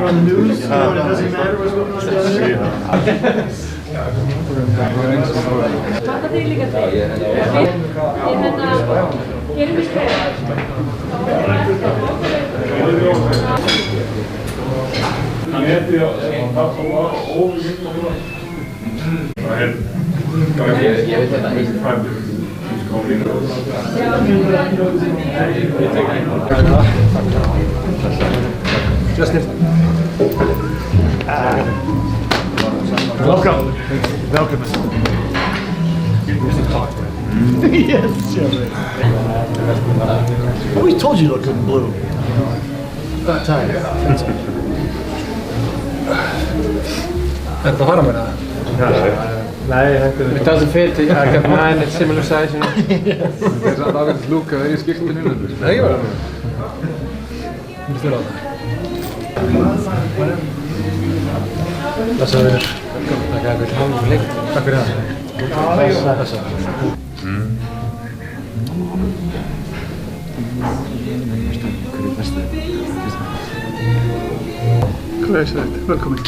on the news, you know, and it doesn't matter what's going on down there. Vantar þig líka til? Ég gerum við skref. Ég veit þetta eitt. Justin. Welcome. Welcome. Yes, I always told you you look good in blue. About time. Þetta fara með það? It doesn't fit. I got mine at similar size, you know. There's a lot of look very skilled in it. Nei, ég var það. Þú styrir á það. Blessaður. Takk fyrir hálfum leikt. Takk fyrir það. Blessaður. Hvað er þetta? Velkomin.